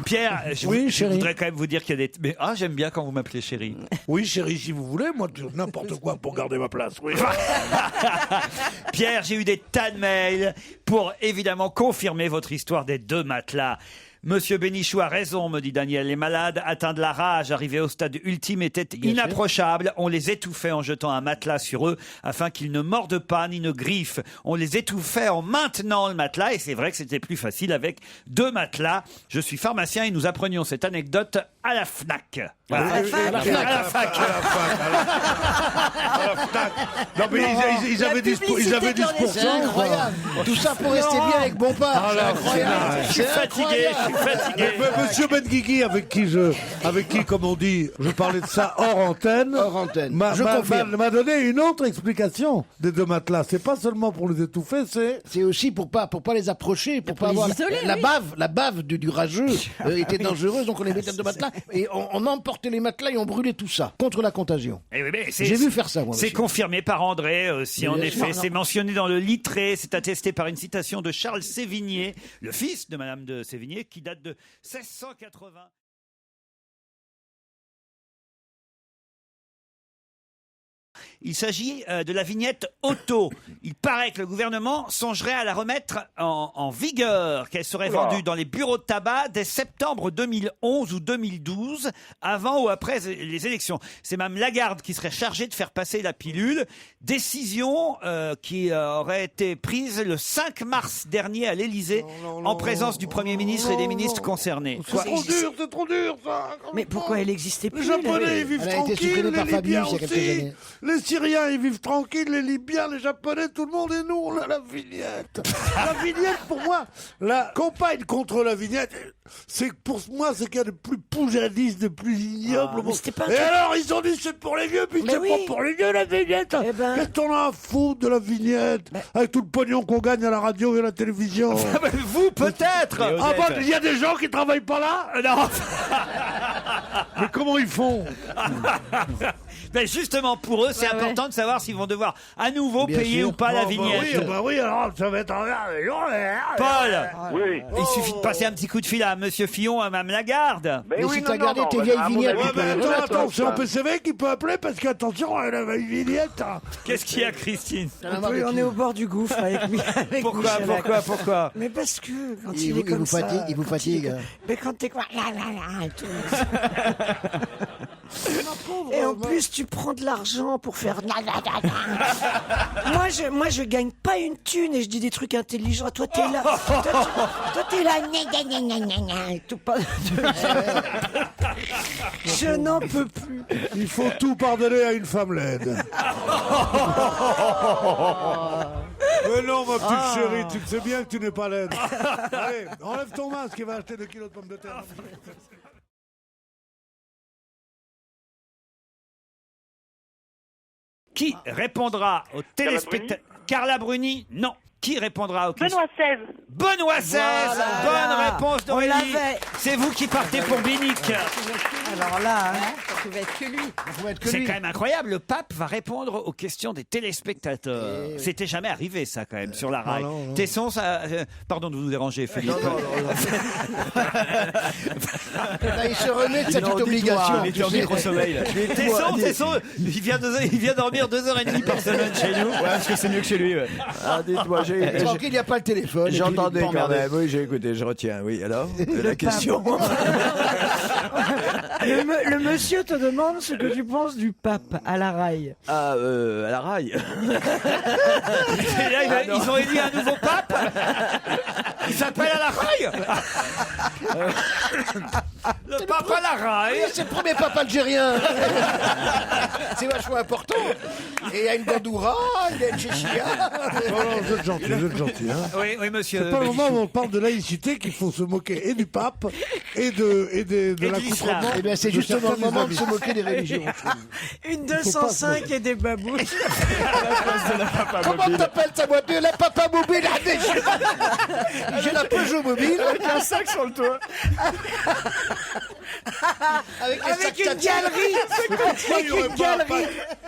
Pierre, Oui, je chérie. voudrais quand même vous dire qu'il y a des... Mais j'aime bien quand vous m'appelez chérie. Oui, chérie, si vous voulez, moi, n'importe quoi pour garder ma place. Oui. Pierre, j'ai eu des tas de mails pour évidemment confirmer votre histoire des 2 matelas. Monsieur Bénichou a raison, me dit Daniel. Les malades atteints de la rage, arrivés au stade ultime, étaient inapprochables. On les étouffait en jetant un matelas sur eux afin qu'ils ne mordent pas ni ne griffent. On les étouffait en maintenant le matelas et c'est vrai que c'était plus facile avec 2 matelas. Je suis pharmacien et nous apprenions cette anecdote à la FNAC. Voilà. À la fac. Non, mais ils avaient 10%. C'est incroyable. Tout ça pour rester bien avec Bompard. C'est incroyable. Je suis fatigué. Mais Monsieur Benguigui, avec qui, comme on dit, je parlais de ça hors antenne, m'a donné une autre explication des 2 matelas. C'est pas seulement pour les étouffer, c'est aussi pour pas les approcher, pour pas avoir la bave du rageux était dangereuse, donc on les mettait de matelas et on emportait les matelas et on brûlait tout ça contre la contagion. J'ai vu faire ça, moi. C'est confirmé par André aussi, en bien effet. sûr. C'est mentionné dans le Littré. C'est attesté par une citation de Charles Sévigné, le fils de Madame de Sévigné, qui date de 1680. Il s'agit de la vignette auto. Il paraît que le gouvernement songerait à la remettre en vigueur, qu'elle serait vendue dans les bureaux de tabac dès septembre 2011 ou 2012, avant ou après les élections. C'est Mme Lagarde qui serait chargée de faire passer la pilule. Décision qui aurait été prise le 5 mars dernier à l'Élysée, en présence du Premier ministre et des ministres concernés. c'est trop dur, ça. Mais pourquoi elle existait Les plus Japonais, ils vivent Elle a été tranquilles, supprimée les par Libyens Fabius il y a quelques aussi. années. Les Syriens, ils vivent tranquilles, les Libyens, les Japonais, tout le monde, et nous, on a la vignette. La vignette, pour moi, la campagne contre la vignette, pour moi, c'est qu'il y a de plus poujadiste, de plus ignoble. Et alors, ils ont dit c'est pour les vieux, puis c'est pas pour les vieux, la vignette. Qu'est-ce qu'on a à foutre de la vignette, avec tout le pognon qu'on gagne à la radio et à la télévision? Vous, peut-être. Ah bon, il y a des gens qui travaillent pas là? Non. Mais comment ils font? Ben justement, pour eux, c'est important de savoir s'ils vont devoir à nouveau payer ou pas la vignette. Oui, alors ça va être un... Paul, Oui. il suffit de passer un petit coup de fil à Monsieur Fillon, à Mme Lagarde. Mais si t'as gardé tes vieilles vignettes, Ouais, mais attends, c'est un PCV qui peut appeler parce qu'attention, elle a une vignette. Qu'est-ce qu'il y a, Christine? On est au bord du gouffre avec Pourquoi Mais parce que quand Il il est comme ça... il vous fatigue. Mais quand t'es quoi... et tout. Et en plus, tu prends de l'argent pour faire... Moi, je gagne pas une thune et je dis des trucs intelligents. Toi, t'es là... Toi, t'es là... Tout pas... Je n'en peux plus. Il faut tout pardonner à une femme laide. Mais non, ma petite chérie, tu sais bien que tu n'es pas laide. Allez, enlève ton masque et va acheter 2 kilos de pommes de terre. Qui répondra aux téléspectateurs? Carla Bruni? Non. Qui répondra aux questions? Benoît XVI. Benoît XVI. Bonne réponse d'Aurélie. l'avait. C'est vous qui partez pour Binic. Alors là... Ça pouvait être que lui. C'est quand même incroyable. Le pape va répondre aux questions des téléspectateurs. C'était jamais arrivé, ça, quand même, sur la rail. Tesson, ça... pardon de vous déranger, Philippe. Il se remet de sa petite obligation. Il était en micro-sommeil, là. Tesson, il vient dormir 2h30 par semaine chez nous. Ouais, parce que c'est mieux que chez lui. Ouais. Ah, dites-moi, Tranquille, il n'y a pas le téléphone. j'entendais quand même. Oui, j'ai écouté, je retiens. Oui, alors la question. Le monsieur te demande ce que tu penses du pape à la rail. Ah, à la rail. Et là, ils ont élu un nouveau pape. Il s'appelle à la rail. Le pape à la rail. C'est le premier pape algérien. C'est vachement important. Et il y a une Bandoura, il y a une Chéchia. Vous êtes gentil, hein. Oui, monsieur. C'est pas le moment où on parle de laïcité qu'il faut se moquer et du pape et de l'accoutrement. Eh bien, c'est justement le moment de se moquer des religions. Une 205 et des babouches. Comment t'appelles ta voiture? La papa mobile. J'ai la Peugeot mobile. Avec un sac sur le toit. Avec une galerie.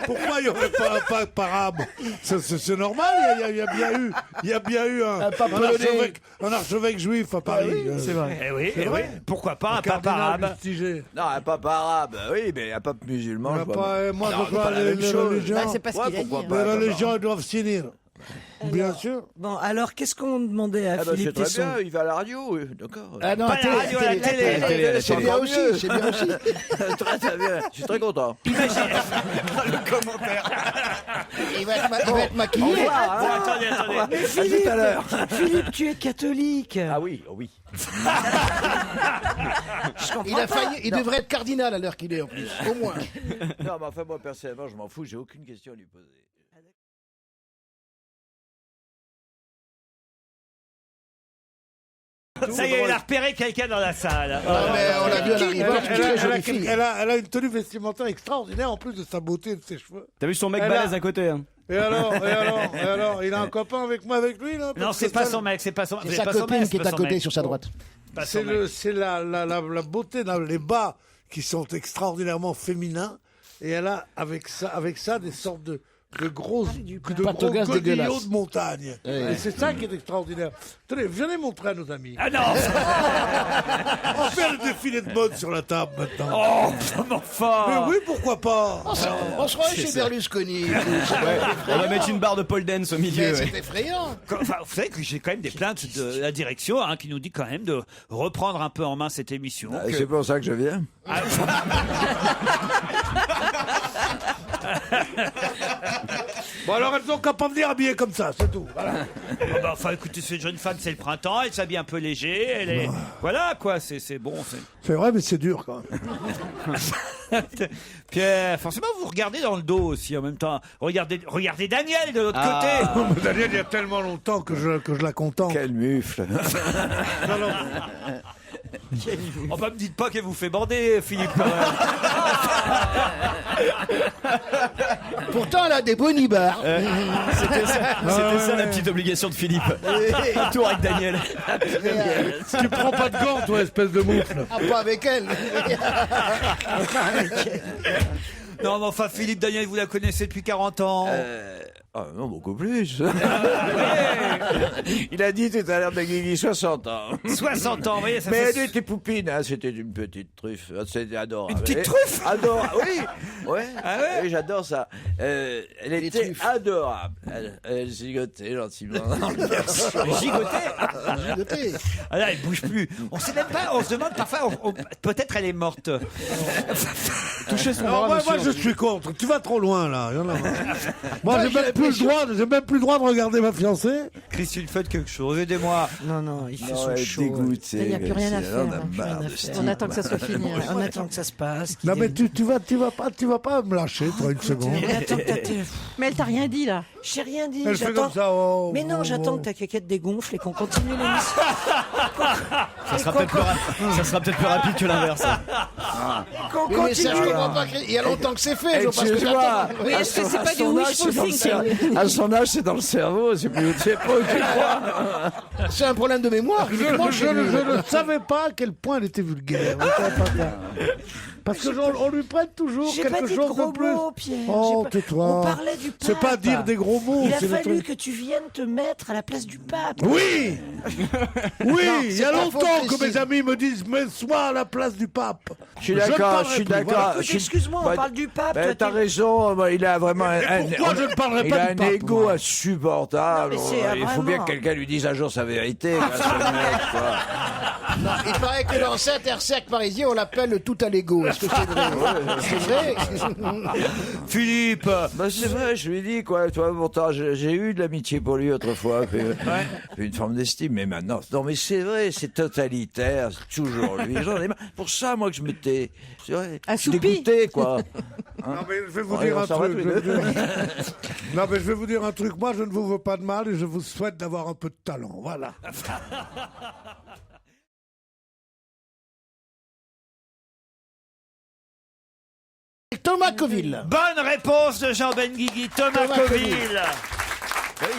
Pourquoi il n'y aurait pas un pape arabe? C'est normal, il y a bien eu un archevêque juif à Paris. C'est vrai. Eh oui. Pourquoi pas un pape cardinal arabe? Mistigé. Non, un pape arabe, oui, mais un pape musulman. je vois Moi, Non, je c'est crois pas la les même chose. religions. C'est pas ce qu'il a dit. pourquoi hein. pas, Les papa. religions, elles doivent s'unir. Bien sûr. Bon, alors, qu'est-ce qu'on demandait à Ah bah, c'est Philippe très Tesson? bien, il va à la radio, oui, d'accord. Ah non, Pas la radio, à la télé. c'est bien aussi, c'est bien aussi. Très, très bien, je suis très content. Le commentaire. Il va être maquillé. Bon, attendez. Mais À tout à l'heure. Philippe, tu es catholique. Ah oui, oui. Il devrait être cardinal à l'heure qu'il est en plus, au moins. Non, mais enfin, moi, personnellement, je m'en fous, j'ai aucune question à lui poser. Ça y est, il a repéré quelqu'un dans la salle. Mais on l'a vu à l'arrivée, c'est une très jolie fille. Elle a une tenue vestimentaire extraordinaire en plus de sa beauté et de ses cheveux. T'as vu son mec Elle balèze a- à côté hein. Et alors, il a un copain avec lui là? Non, c'est pas son mec, c'est pas son C'est sa copine qui est à côté sur sa droite. C'est la beauté dans les bas qui sont extraordinairement féminins et elle a avec ça des sortes de gros Patogas godillots dégueulasses. de montagne. Et c'est ça qui est extraordinaire. Tenez, venez montrer à nos amis. Ah non. On fait le défilé de mode sur la table maintenant. Oh, mon fort. Mais oui, pourquoi pas? On se croirait chez Berlusconi. On va mettre une barre de pole dance au milieu. Mais ouais. c'est effrayant. Enfin, vous savez que j'ai quand même des plaintes de la direction qui nous dit quand même de reprendre un peu en main cette émission. Ah, c'est pour ça que je viens. Bon alors elles ont qu'à pas venir habillées comme ça, c'est tout. Voilà. Enfin, écoutez, cette jeune femme, c'est le printemps, elle s'habille un peu léger, elle est... Voilà, quoi, c'est bon. C'est vrai, mais c'est dur quand même. Pierre, forcément, vous regardez dans le dos aussi en même temps. Regardez Daniel de l'autre côté. Mais Daniel, il y a tellement longtemps que je la contemple. Quel mufle. Oh, bah, me dites pas qu'elle vous fait bander, Philippe. quand même. Pourtant, elle a des bonibars. C'était ça la petite obligation de Philippe. Un tour avec Daniel. Tu prends pas de gants, toi, espèce de moufle. Ah, pas avec elle. Non, mais enfin, Philippe Daniel, vous la connaissez depuis 40 ans. Ah non, beaucoup plus. Il a dit tout à l'heure de Guigui 60 ans. 60 ans, vous voyez, ça Mais fait... elle était poupine, hein, c'était une petite truffe. C'était adorable. Une petite truffe Adorable, oui. Ouais. Ah ouais Oui, j'adore ça. Elle était truffes. adorable. Elle gigotait gentiment dans le berceau. Gigoté. Ah là, elle bouge plus. On sait même pas, on se demande parfois, peut-être elle est morte. Toucher son Alors, bras, moi, monsieur. je suis contre. Tu vas trop loin, là. Moi, j'ai même plus le droit de regarder ma fiancée. Christine, faites quelque chose, aidez-moi. Non, il fait Non, son elle est show. dégoûtée. Il n'y a plus rien à C'est- faire. on a hein. marre de On ce On type. attend que ça soit fini. hein. On attend que ça se passe. Non, mais tu vas pas me lâcher, toi, une seconde. Mais attends que Mais elle t'a rien dit là. J'ai rien dit. Elle fait J'attends. comme ça. Oh, Mais non, oh, j'attends oh. que ta caquette dégonfle et qu'on continue l'émission. Ça sera peut-être plus rapide que l'inverse. hein. Qu'on Mais ça, je continue. comprends pas. Il y a longtemps que c'est fait. Je vois pas ce que Excuse-moi. j'attends. Oui, est-ce que c'est pas du son âge, wishful c'est dans le thinking? À son âge, c'est dans le cerveau. C'est pas où tu crois. C'est un problème de mémoire. Je ne savais pas à quel point elle était vulgaire. Je savais pas ça. Parce que on lui prête toujours J'ai pas quelque dit de chose gros de plus. mots, Pierre. Oh, J'ai pas- tais-toi. On parlait du pape. C'est pas dire des gros mots. Il a c'est le fallu truc. que tu viennes te mettre à la place du pape. Oui. Oui, il y a c'est pas longtemps faux, que mes Christine. amis me disent mets-toi à la place du pape. Je suis ne d'accord, parlerai je suis plus, d'accord. voilà. Écoute, Je suis- excuse-moi, on Bah, parle du pape. Ben, toi, t'as t'es- raison, bah, il a vraiment pourquoi je ne parlerai il pas a du un pape, ego moi insupportable. Non, mais c'est, Il faut bien vraiment. que quelqu'un lui dise un jour sa vérité. quoi, ce mec, quoi. Non, il paraît que dans certains cercles parisiens, on l'appelle le tout à l'ego. Est-ce que c'est vrai? C'est vrai. Philippe. Bah, c'est vrai, je lui ai dit, quoi. Toi, pourtant, j'ai eu de l'amitié pour lui autrefois, puis une forme d'estime, mais maintenant, non, mais c'est vrai, c'est totalitaire, c'est toujours lui. J'en ai marre. Pour ça, moi, que je m'étais, c'est vrai, Assoupi. dégoûté, quoi. Non, mais je vais vous Ouais, dire on un s'en va truc. tous les deux. Non, mais je vais vous dire un truc. Moi, je ne vous veux pas de mal et je vous souhaite d'avoir un peu de talent. Voilà. Thomas Coville. Bonne réponse de Jean Benguigui, Thomas Thomas Coville.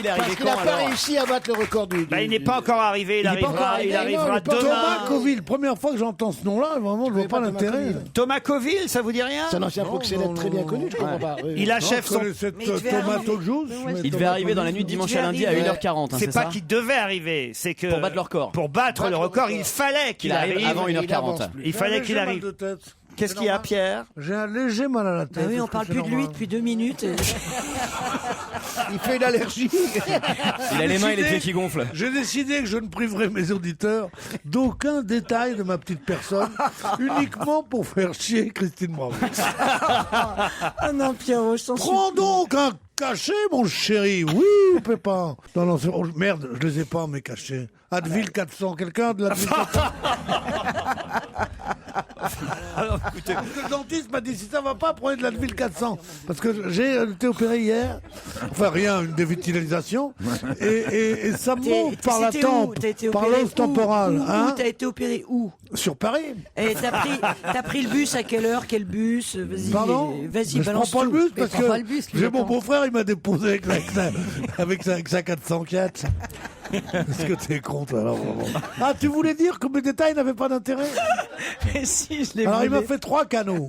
Il est arrivé Parce qu'il n'a quand, pas alors réussi à battre le record du. Bah, il n'est pas encore arrivé, il Il est pas encore arrivera, arrivé. il arrivera Non, demain. Thomas Coville, première fois que j'entends ce nom-là, vraiment, je vois pas Thomas l'intérêt. Coville. Thomas Coville, ça vous dit rien? C'est un ancien proxénète très bien connu, je comprends pas. Oui. Il achève son... Mais Thomas Toljouz. Il devait arriver dans la nuit de dimanche à lundi à 1h40, hein, C'est c'est pas ça qu'il devait arriver, c'est que... Pour battre le record. Pour battre le record, il fallait qu'il Il arrive arrive. avant 1h40. Il fallait qu'il arrive. Qu'est-ce qu'il y a, Pierre? J'ai un léger mal à la tête. Bah oui, on Est-ce que parle c'est plus de lui normal depuis 2 minutes. Il fait une allergie. Il a les mains et les pieds qui gonflent. J'ai décidé que je ne priverai mes auditeurs d'aucun détail de ma petite personne, uniquement pour faire chier Christine Bravo. Ah non, Pierrot, je t'en Prends supplie. donc un cachet, mon chéri. Oui, Pépin. Non, non, merde, je les ai pas, mes cachets. Advil 400, quelqu'un de l'Advil 400. Alors, écoutez, Parce que le dentiste m'a dit si ça va pas, prenez de l'Advil 400. Parce que j'ai été opéré hier. Enfin, rien, une dévitalisation. Et ça monte par la C'était où? tempe, T'as été par opéré l'os où? temporal. Où Hein t'as été opéré où? Sur Paris. Et t'as pris le bus à quelle heure? Quel bus? Vas-y, Pardon vas-y, Mais je balance prends pas tout. le bus parce prends pas le bus, que lui, j'ai mon attends. beau-frère, il m'a déposé avec sa 404. Est-ce que t'es con, toi, alors, vraiment. Ah, tu voulais dire que mes détails n'avaient pas d'intérêt? Mais si, je l'ai Alors, il m'a volé. fait 3 canaux.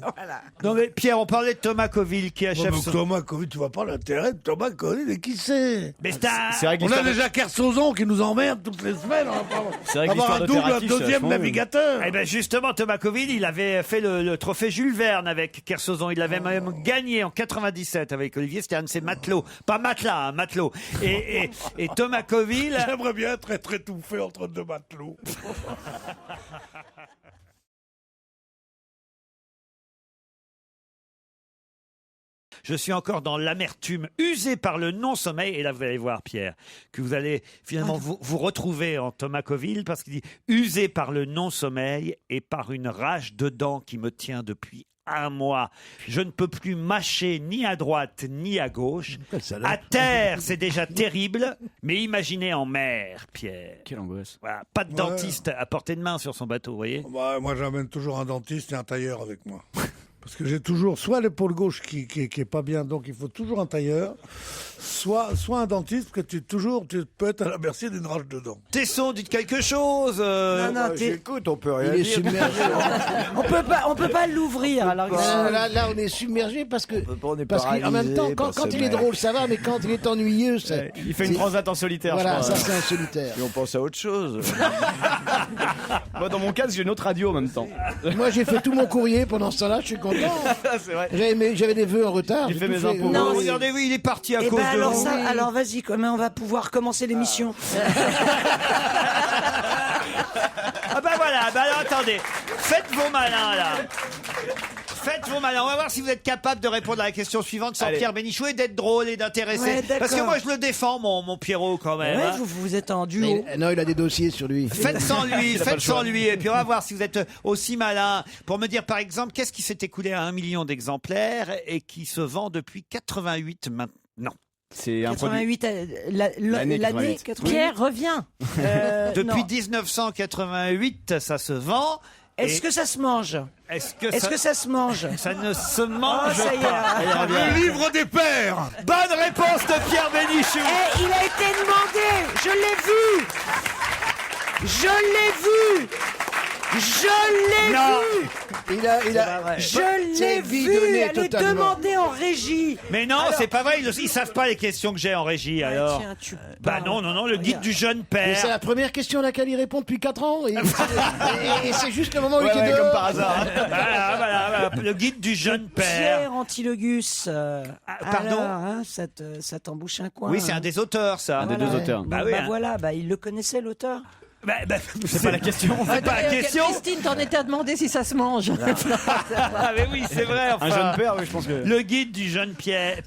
non mais Pierre, on parlait de Thomas Coville qui achève Oh, mais son... Thomas Coville, tu vois pas l'intérêt de Thomas Coville, et qui c'est? Mais c'est un... C'est vrai que On a l'histoire de- déjà Kersozon qui nous emmerde toutes les semaines. On va pas C'est vrai que avoir l'histoire un de double, un Terratis, c'est deuxième vachement navigateur. Eh ben justement, Thomas Coville, il avait fait le trophée Jules Verne avec Kersozon. Il l'avait même gagné en 97 avec Olivier. C'était un de ses matelots. Pas matelas, un matelot. Et Thomas Coville... J'aimerais bien être étouffé entre deux matelots. Je suis encore dans l'amertume, usé par le non-sommeil. Et là, vous allez voir, Pierre, que vous allez finalement vous retrouver en Thomas Coville, parce qu'il dit usé par le non-sommeil et par une rage de dents qui me tient depuis un mois. Je ne peux plus mâcher ni à droite ni à gauche. À terre, c'est déjà terrible, mais imaginez en mer, Pierre. Quelle angoisse. Voilà, pas de dentiste à portée de main sur son bateau, vous voyez. Bah, moi, j'amène toujours un dentiste et un tailleur avec moi. Parce que j'ai toujours soit l'épaule gauche qui est pas bien, donc il faut toujours un tailleur, soit un dentiste, parce que tu peux être à la merci d'une rage de dents. Tesson, dites quelque chose. Non, non, J'écoute, on peut rien Il est dire. submergé. on peut pas l'ouvrir. Alors, Là, on est submergé parce que. On est Parce qu'en même temps, paralysé par quand ce il est mec. drôle, ça va, mais quand il est ennuyeux, ça. Il fait une c'est- transat en solitaire, Voilà, je ça crois. c'est un solitaire. Et on pense à autre chose. Moi, dans mon cas, j'ai une autre radio en même temps. Moi, j'ai fait tout mon courrier pendant ce temps-là, je suis content. C'est vrai. J'avais des vœux en retard. J'ai fait tout mes impôts. Non, Oh, regardez, oui, il est parti à Eh cause ben de alors vous. ça, alors vas-y, comment on va pouvoir commencer l'émission? Ah bah voilà, bah alors attendez, faites vos malins là. Faites vos malins. On va voir si vous êtes capable de répondre à la question suivante sans Allez. Pierre Bénichou et d'être drôle et d'intéressé. Ouais, d'accord. Parce que moi je le défends, mon Pierrot quand même. Ouais, hein. vous êtes en duo. Non, il a des dossiers sur lui. Faites sans lui, Il a pas faites le choix. sans lui. Et puis on va voir si vous êtes aussi malin pour me dire par exemple qu'est-ce qui s'est écoulé à 1 million d'exemplaires et qui se vend depuis 88 maintenant. C'est un produit. 88, L'année l'année 88. 88. Pierre, reviens. Depuis non. 1988, ça se vend. Est-ce Et que ça se mange? est-ce que ça se mange? ça ne se Oh, mange ça y est. pas. Le livre des pères. Bonne réponse de Pierre Bénichou. Eh, il a été demandé. Je l'ai vu. Je l'ai vu. Je l'ai Non. vu. Je l'ai vu. Elle est demandée en régie. Mais non, c'est pas vrai, ils savent pas les questions que j'ai en régie alors. Tiens, tu Bah parles. non, le guide du jeune Mais c'est père. la première question à laquelle il répond depuis 4 ans. Et c'est juste le moment où il Ouais, était comme dehors. par hasard. Voilà, le guide du jeune père. Pierre Antilogus. pardon alors, hein, ça t'embouche un coin. Oui, c'est un des auteurs, ça. Un des deux auteurs. Bon, Bah oui, hein. voilà, il le connaissait l'auteur. C'est pas la question. C'est pas la question. Christine, t'en étais à demander si ça se mange. Ah mais oui, c'est vrai. Enfin, Un jeune père, oui, je pense que. Le guide du jeune père.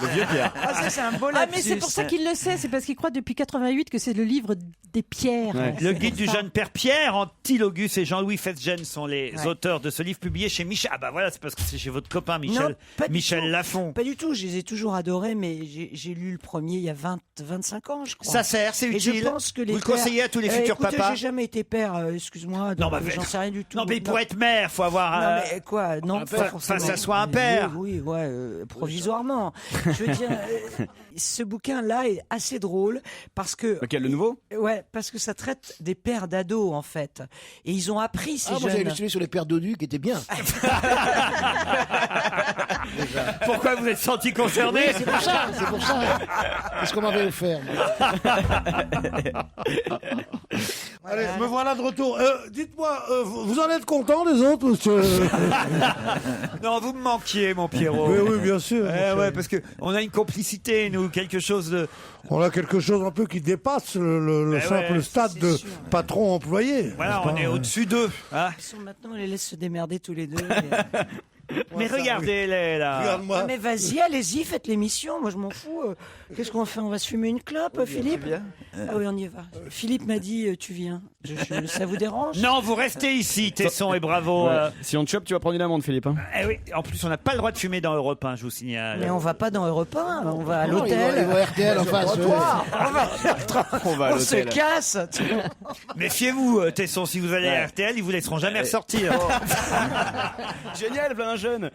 Le vieux Pierre. Ah, ça, c'est un beau Ah, mais lapsus. c'est pour ça qu'il le sait, c'est parce qu'il croit depuis 88 que c'est le livre des pierres. Ouais. Le guide du jeune père Pierre, Antilogus et Jean-Louis Fetgen sont les auteurs de ce livre publié chez Michel. Ah bah voilà, c'est parce que c'est chez votre copain Non, pas du Michel tout. Lafon. Pas du tout, je les ai toujours adorés, mais j'ai lu le premier il y a 25 ans, je crois. Ça sert, c'est Et je utile. Gilles. pense que les Vous le pères- conseillez à tous les futurs écoutez, papas? j'ai jamais été père, excuse-moi. Non, donc, bah, j'en sais rien du tout. Non, mais pour être mère, faut avoir. Non, mais quoi? Non, pas forcément. Enfin, ça soit un père. Oui, ouais, provisoirement. Je veux dire, ce bouquin-là est assez drôle parce que. Lequel, le nouveau? Ouais, parce que ça traite des pères d'ados, en fait. Et ils ont appris, ces Moi, j'avais jeunes. lu celui sur les pères dodus qui était bien. Pourquoi vous êtes senti concerné? C'est pour ça. Qu'est-ce qu'on m'avait offert? Allez, me voilà de retour. Dites-moi, vous en êtes content des autres, monsieur? Non, vous me manquiez, mon Pierrot. Oui, bien sûr. Ouais, parce que on a une complicité, nous, quelque chose de. On a quelque chose un peu qui dépasse le simple ouais, stade de patron-employé. Voilà, n'est-ce on pas est au-dessus d'eux. Hein. Ils sont maintenant, on les laisse se démerder tous les deux. Mais regardez-les là. Regarde-moi. Mais vas-y, allez-y, faites l'émission. Moi, je m'en fous. Qu'est-ce qu'on fait? On va se fumer une clope, Philippe? Ah oui, on y va. Philippe m'a dit, tu viens. Ça vous dérange? Non, vous restez ici, Tesson et Bravo. Si on te chope, tu vas prendre une amende, Philippe. Hein. Eh oui, en plus, on n'a pas le droit de fumer dans Europe 1, je vous signale. Mais on va pas dans Europe 1, on va à Non, l'hôtel. il va RTL en face. On va à On se l'hôtel. casse. Méfiez-vous, Tesson, si vous allez à RTL, ils vous laisseront jamais ressortir. Génial, plein jeune.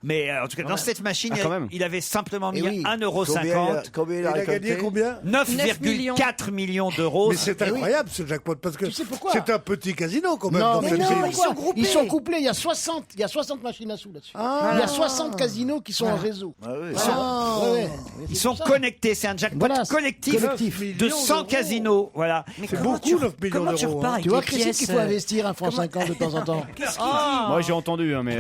Mais en tout cas, dans cette machine, quand même. il avait simplement mis Eh oui. 1,50 €. Combien Il a gagné combien? 9,4 millions d'euros. Mais c'est incroyable ce jackpot parce que Tu sais pourquoi? c'est un petit casino quand même. Non, dans mais cette non, ville. ils sont couplés. Il y a 60 machines à sous là-dessus. Il y a 60 casinos qui sont en réseau. Ah oui. Ouais. Ils sont connectés, c'est un jackpot Voilà, collectif, collectif. de 100 casinos. Voilà. Mais C'est comment beaucoup, 9 millions comment tu d'euros, repars hein. avec Tu vois, les Christine, pièces, qu'il faut investir un franc 50 de temps en temps. Moi, j'ai entendu, hein, mais.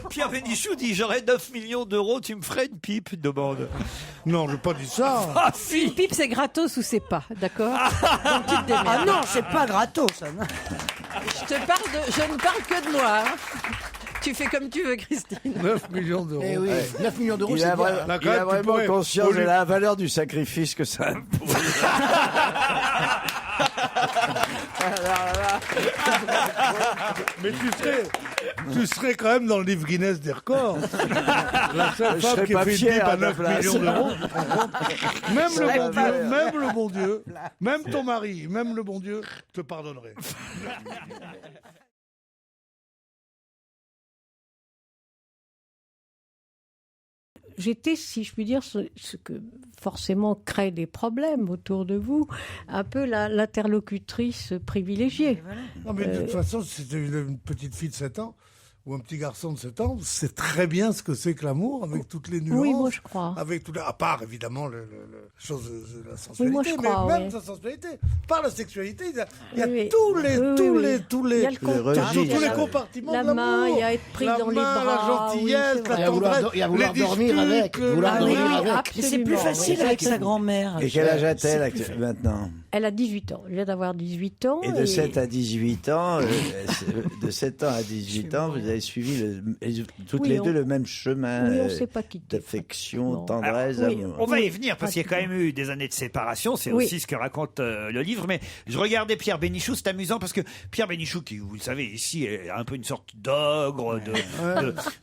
Pierre Bénichou dit j'aurais 9 millions d'euros, tu me ferais une pipe, demande. Non, je n'ai pas dit ça. Ah Une si. pipe, c'est gratos ou c'est pas, d'accord? Donc tu te démerdes. Ah non, c'est pas gratos, ça. non. Je ne parle que de moi. hein. Tu fais comme tu veux, Christine. 9 millions d'euros. Eh oui, 9 millions d'euros, Il c'est a, bien. vraiment, Là, quand il a même, tu vraiment pourrais- conscience au de lieu- la valeur du sacrifice que ça impose. Mais tu serais quand même dans le livre Guinness des records. La seule Je femme serais qui a pas fait une fier pipe à à ta 9 place. millions d'euros. Même serais le bon pas Dieu, fier. même le bon Dieu, même ton mari, même le bon Dieu te pardonnerait. J'étais, si je puis dire, ce que forcément crée des problèmes autour de vous, un peu l'interlocutrice privilégiée. Non, mais de toute façon, si c'était une petite fille de 7 ans ou un petit garçon de 7 ans, c'est très bien ce que c'est que l'amour, avec toutes les nuances. Oui, moi je crois. Avec tout, à part évidemment chose de la sensualité, Oui, moi, je crois, mais même oui. sa sensualité, par la sexualité, il y a Oui, tous les, oui, tous oui, les, oui. tous Il y les, a le contact, tous il y a les la- compartiments la de main, l'amour. il y a être pris La dans les main, bras, la gentillesse, oui, c'est la vrai. tendresse, Il y a vouloir les dormir disputes, avec, vouloir la- dormir oui, avec. Mais c'est plus absolument, facile oui. avec sa grand-mère. Et quel âge a-t-elle maintenant? Elle a 18 ans. Elle vient d'avoir 18 ans. Et de 7 à 18 ans, de 7 ans à 18 ans, vous avez suivi toutes Oui, les on- deux le même chemin Oui, on s'est pas quittés. d'affection, Non. tendresse, Alors, oui, amour. On va y Oui, venir parce qu'il y a quand même eu des années de séparation, c'est Oui. aussi ce que raconte le livre. Mais je regardais Pierre Bénichou, c'est amusant parce que Pierre Bénichou, qui vous le savez ici, est un peu une sorte d'ogre,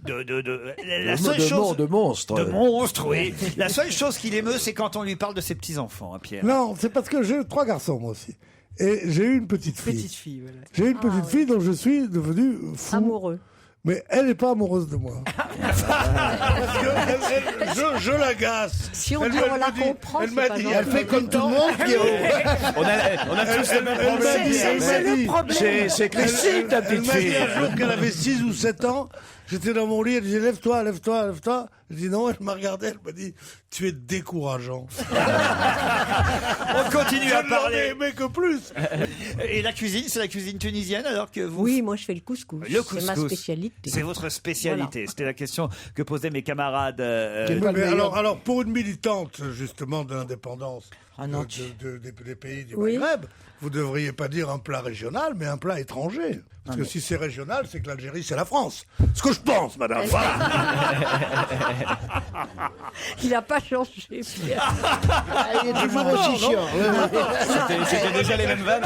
la seule chose, de monstre. de monstre, oui. La seule chose qu'il émeut, c'est quand on lui parle de ses petits enfants, hein, Pierre. Non, c'est parce que j'ai 3 garçons moi aussi. Et j'ai eu une petite fille. Petite fille, voilà. J'ai eu une petite fille dont je suis devenu fou. Amoureux. Mais elle n'est pas amoureuse de moi. Parce que je l'agace. Si on Elle dit me- on elle la me dit- comprend, elle c'est m'a pas dit, gentil. elle fait comme tout le monde. On a tous le même problème. C'est le problème. C'est Christine, ta petite Elle m'a dit fille. un jour qu'elle avait 6 ou 7 ans. J'étais dans mon lit, elle disait lève-toi, lève-toi, lève-toi. Je dis non, elle m'a regardé, elle m'a dit tu es décourageant. On continue à Je n'en ai parler. aimé que plus. Et la cuisine, c'est la cuisine tunisienne alors que vous... Oui, moi je fais le couscous. Le C'est ma couscous. spécialité. C'est votre spécialité. C'était la question que posaient mes camarades. Quel- Pas le Mais meilleur. alors, pour une militante justement de l'indépendance des pays du Oui. Maghreb, vous devriez pas dire un plat régional, mais un plat étranger. Parce que si c'est régional, c'est que l'Algérie, c'est la France. Ce que je pense, madame. Voilà. Il n'a pas changé, Pierre. Il est toujours aussi chiant. C'était déjà les mêmes vannes.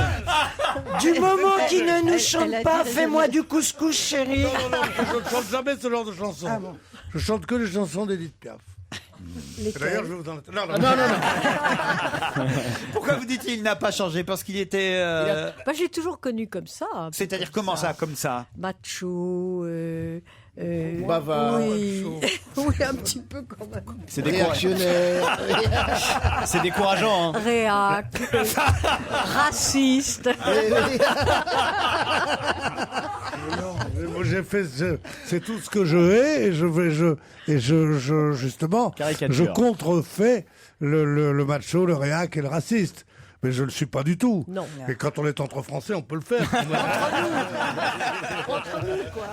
Du moment qu'il ne nous elle chante a pas, dit- fais-moi du couscous, chérie. Non, je ne chante jamais ce genre de chansons. Ah bon. Je chante que les chansons d'Edith Piaf. Et Lesquels d'ailleurs, je vais vous en... Pourquoi vous dites qu'il n'a pas changé? Parce qu'il était... Bah, j'ai toujours connu comme ça. un peu C'est-à-dire comme comment ça, comme ça? Macho. Bavard. Oui. Oui, un petit peu quand même. C'est Réactionnaire. C'est décourageant. Hein. Réac. Raciste. Moi, j'ai fait, c'est tout ce que je hais et justement, Caricature. je contrefais le macho, le réac et le raciste. Mais je ne le suis pas du tout. Non. Et quand on est entre Français, on peut le faire. Entre nous, quoi.